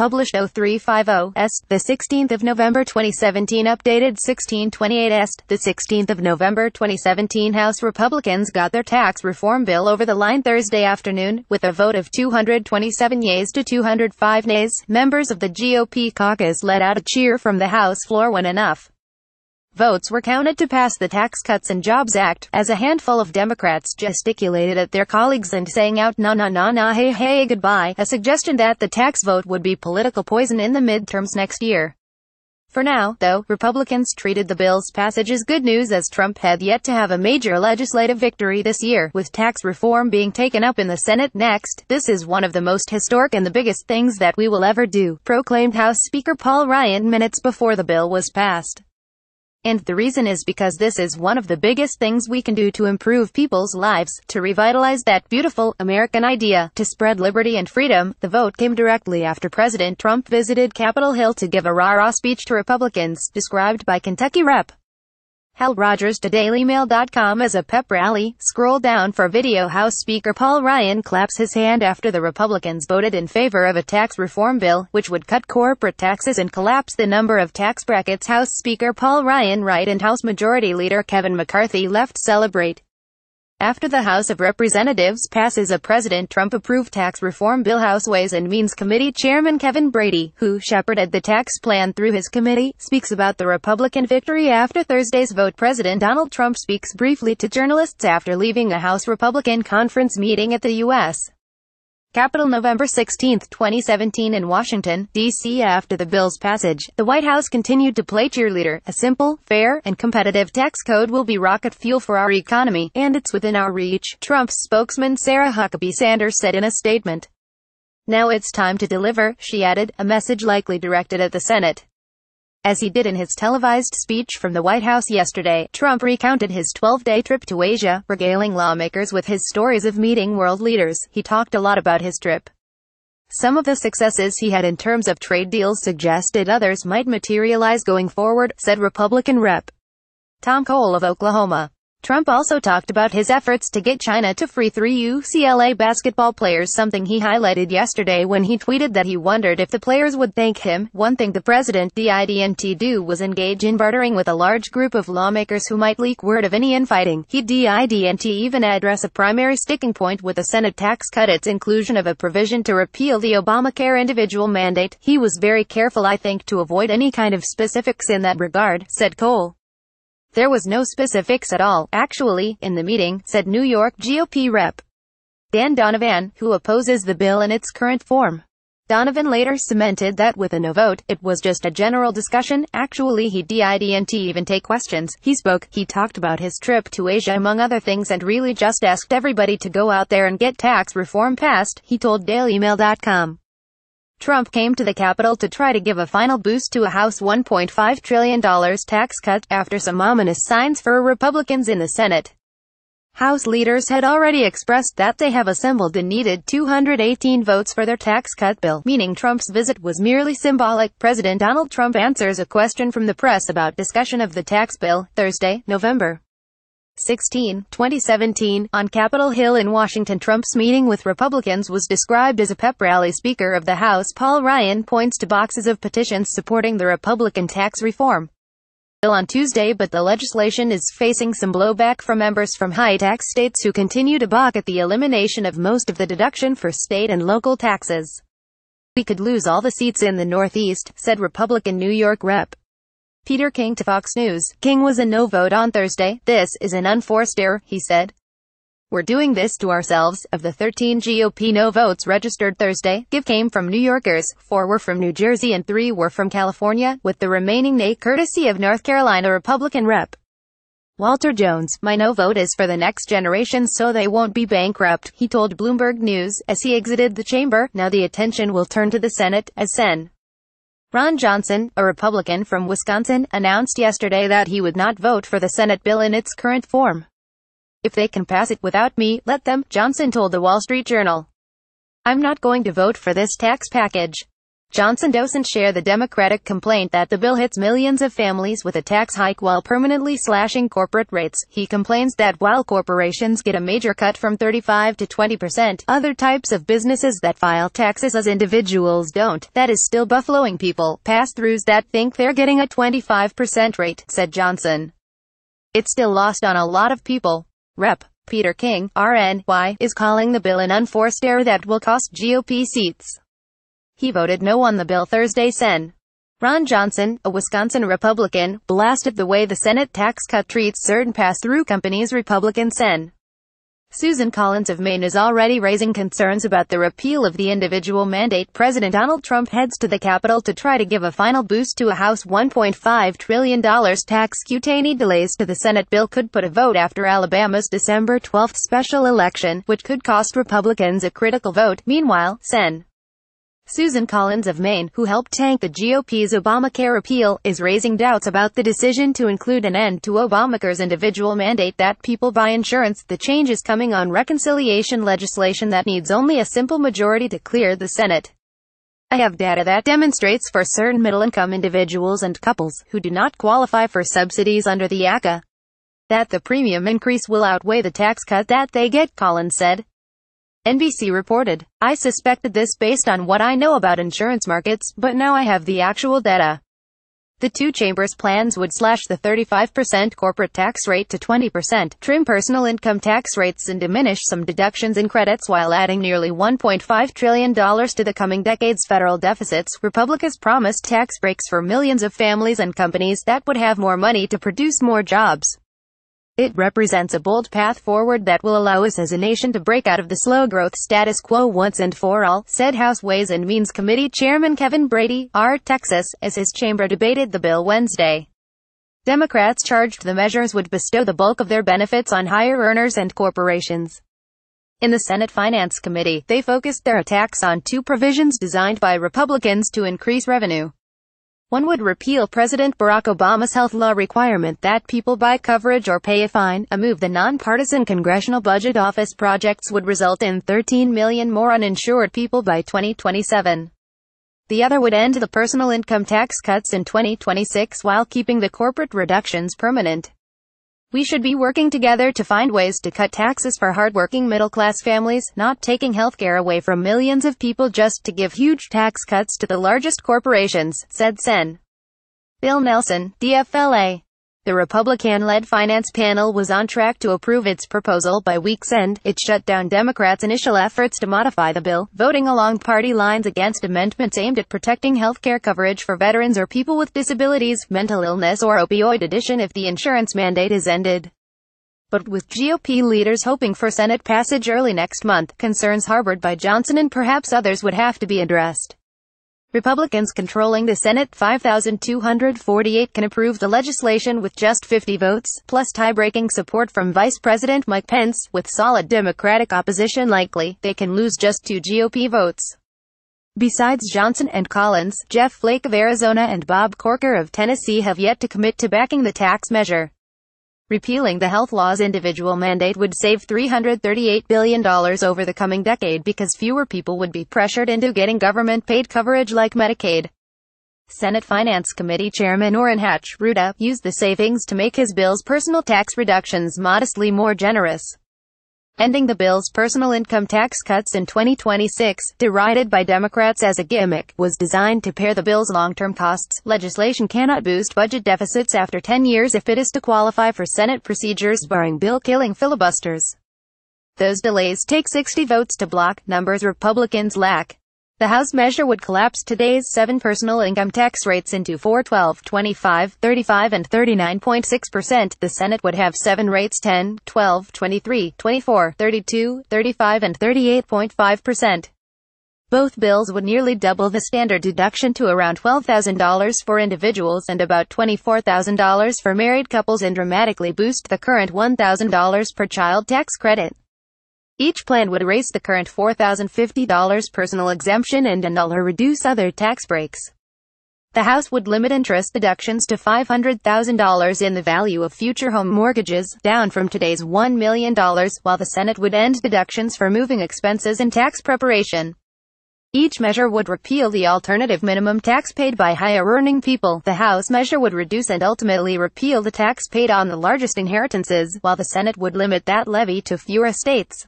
published 0350 the 16th of November 2017, updated 1628 the 16th of November 2017. House Republicans got their tax reform bill over the line Thursday afternoon, with a vote of 227 yeas to 205 nays. Members of the GOP caucus let out a cheer from the House floor when enough votes were counted to pass the Tax Cuts and Jobs Act, as a handful of Democrats gesticulated at their colleagues and sang out "na na na na hey hey goodbye," a suggestion that the tax vote would be political poison in the midterms next year. For now, though, Republicans treated the bill's passage as good news, as Trump had yet to have a major legislative victory this year, with tax reform being taken up in the Senate next. "This is one of the most historic and the biggest things that we will ever do," proclaimed House Speaker Paul Ryan minutes before the bill was passed. "And the reason is because this is one of the biggest things we can do to improve people's lives, to revitalize that beautiful American idea, to spread liberty and freedom." The vote came directly after President Trump visited Capitol Hill to give a rah-rah speech to Republicans, described by Kentucky Rep. Hal Rogers to DailyMail.com as a pep rally. Scroll down for video. House Speaker Paul Ryan claps his hand after the Republicans voted in favor of a tax reform bill, which would cut corporate taxes and collapse the number of tax brackets. House Speaker Paul Ryan right and House Majority Leader Kevin McCarthy left celebrate. After the House of Representatives passes a President Trump-approved tax reform bill, House Ways and Means Committee Chairman Kevin Brady, who shepherded the tax plan through his committee, speaks about the Republican victory after Thursday's vote. President Donald Trump speaks briefly to journalists after leaving a House Republican conference meeting at the U.S. Capitol November 16, 2017 in Washington, D.C. After the bill's passage, the White House continued to play cheerleader. "A simple, fair, and competitive tax code will be rocket fuel for our economy, and it's within our reach," Trump's spokesman Sarah Huckabee Sanders said in a statement. "Now it's time to deliver," she added, a message likely directed at the Senate. As he did in his televised speech from the White House yesterday, Trump recounted his 12-day trip to Asia, regaling lawmakers with his stories of meeting world leaders. He talked a lot about his trip. Some of the successes he had in terms of trade deals suggested others might materialize going forward, said Republican Rep. Tom Cole of Oklahoma. Trump also talked about his efforts to get China to free 3 UCLA basketball players, something he highlighted yesterday when he tweeted that he wondered if the players would thank him. "One thing the president didn't do was engage in bartering with a large group of lawmakers who might leak word of any infighting. He didn't even address a primary sticking point with the Senate tax cut, its inclusion of a provision to repeal the Obamacare individual mandate. He was very careful, I think, to avoid any kind of specifics in that regard," said Cole. "There was no specifics at all, actually, in the meeting," said New York GOP Rep. Dan Donovan, who opposes the bill in its current form. Donovan later cemented that with a no vote, it was just a general discussion. "Actually, he didn't even take questions. He talked about his trip to Asia among other things, and really just asked everybody to go out there and get tax reform passed," he told DailyMail.com. Trump came to the Capitol to try to give a final boost to a House $1.5 trillion tax cut, after some ominous signs for Republicans in the Senate. House leaders had already expressed that they have assembled and needed 218 votes for their tax cut bill, meaning Trump's visit was merely symbolic. President Donald Trump answers a question from the press about discussion of the tax bill, Thursday, November 16, 2017, on Capitol Hill in Washington. Trump's meeting with Republicans was described as a pep rally. Speaker of the House Paul Ryan points to boxes of petitions supporting the Republican tax reform bill on Tuesday, but the legislation is facing some blowback from members from high-tax states who continue to balk at the elimination of most of the deduction for state and local taxes. "We could lose all the seats in the Northeast," said Republican New York Rep. Peter King to Fox News. King was a no vote on Thursday. "This is an unforced error," he said. "We're doing this to ourselves." Of the 13 GOP no votes registered Thursday, 5 came from New Yorkers, 4 were from New Jersey and 3 were from California, with the remaining nay courtesy of North Carolina Republican Rep. Walter Jones. "My no vote is for the next generation so they won't be bankrupt," he told Bloomberg News, as he exited the chamber. Now the attention will turn to the Senate, as Sen. Ron Johnson, a Republican from Wisconsin, announced yesterday that he would not vote for the Senate bill in its current form. "If they can pass it without me, let them," Johnson told the Wall Street Journal. "I'm not going to vote for this tax package. Johnson doesn't share the Democratic complaint that the bill hits millions of families with a tax hike while permanently slashing corporate rates. He complains that while corporations get a major cut from 35 to 20%, other types of businesses that file taxes as individuals don't. That is still buffaloing people, pass-throughs that think they're getting a 25% rate, said Johnson. It's still lost on a lot of people. Rep. Peter King, RNY, is calling the bill an unforced error that will cost GOP seats. He voted no on the bill Thursday. Sen. Ron Johnson, a Wisconsin Republican, blasted the way the Senate tax cut treats certain pass-through companies. Republican Sen. Susan Collins of Maine is already raising concerns about the repeal of the individual mandate. President Donald Trump heads to the Capitol to try to give a final boost to a House $1.5 trillion tax cut. Any delays to the Senate bill could put a vote after Alabama's December 12 special election, which could cost Republicans a critical vote. Meanwhile, Sen. Susan Collins of Maine, who helped tank the GOP's Obamacare repeal, is raising doubts about the decision to include an end to Obamacare's individual mandate that people buy insurance. The change is coming on reconciliation legislation that needs only a simple majority to clear the Senate. I have data that demonstrates for certain middle-income individuals and couples who do not qualify for subsidies under the ACA that the premium increase will outweigh the tax cut that they get, Collins said. NBC reported, I suspected this based on what I know about insurance markets, but now I have the actual data. The two chambers' plans would slash the 35% corporate tax rate to 20%, trim personal income tax rates and diminish some deductions and credits while adding nearly $1.5 trillion to the coming decade's federal deficits. Republicans promised tax breaks for millions of families and companies that would have more money to produce more jobs. It represents a bold path forward that will allow us as a nation to break out of the slow-growth status quo once and for all, said House Ways and Means Committee Chairman Kevin Brady, R. Texas, as his chamber debated the bill Wednesday. Democrats charged the measures would bestow the bulk of their benefits on higher earners and corporations. In the Senate Finance Committee, they focused their attacks on two provisions designed by Republicans to increase revenue. One would repeal President Barack Obama's health law requirement that people buy coverage or pay a fine, a move the nonpartisan Congressional Budget Office projects would result in 13 million more uninsured people by 2027. The other would end the personal income tax cuts in 2026 while keeping the corporate reductions permanent. We should be working together to find ways to cut taxes for hardworking middle-class families, not taking healthcare away from millions of people just to give huge tax cuts to the largest corporations, said Sen. Bill Nelson, DFLA. The Republican-led finance panel was on track to approve its proposal by week's end. It shut down Democrats' initial efforts to modify the bill, voting along party lines against amendments aimed at protecting health care coverage for veterans or people with disabilities, mental illness or opioid addiction if the insurance mandate is ended. But with GOP leaders hoping for Senate passage early next month, concerns harbored by Johnson and perhaps others would have to be addressed. Republicans controlling the Senate 5,248 can approve the legislation with just 50 votes, plus tie-breaking support from Vice President Mike Pence. With solid Democratic opposition likely, they can lose just 2 GOP votes. Besides Johnson and Collins, Jeff Flake of Arizona and Bob Corker of Tennessee have yet to commit to backing the tax measure. Repealing the health law's individual mandate would save $338 billion over the coming decade because fewer people would be pressured into getting government-paid coverage like Medicaid. Senate Finance Committee Chairman Orrin Hatch, Ruda, used the savings to make his bill's personal tax reductions modestly more generous. Ending the bill's personal income tax cuts in 2026, derided by Democrats as a gimmick, was designed to pare the bill's long-term costs. Legislation cannot boost budget deficits after 10 years if it is to qualify for Senate procedures barring bill-killing filibusters. Those delays take 60 votes to block, numbers Republicans lack. The House measure would collapse today's 7 personal income tax rates into 4, 12, 25, 35 and 39.6%. The Senate would have 7 rates: 10, 12, 23, 24, 32, 35 and 38.5%. Both bills would nearly double the standard deduction to around $12,000 for individuals and about $24,000 for married couples and dramatically boost the current $1,000 per child tax credit. Each plan would erase the current $4,050 personal exemption and annul or reduce other tax breaks. The House would limit interest deductions to $500,000 in the value of future home mortgages, down from today's $1 million, while the Senate would end deductions for moving expenses and tax preparation. Each measure would repeal the alternative minimum tax paid by higher-earning people. The House measure would reduce and ultimately repeal the tax paid on the largest inheritances, while the Senate would limit that levy to fewer states.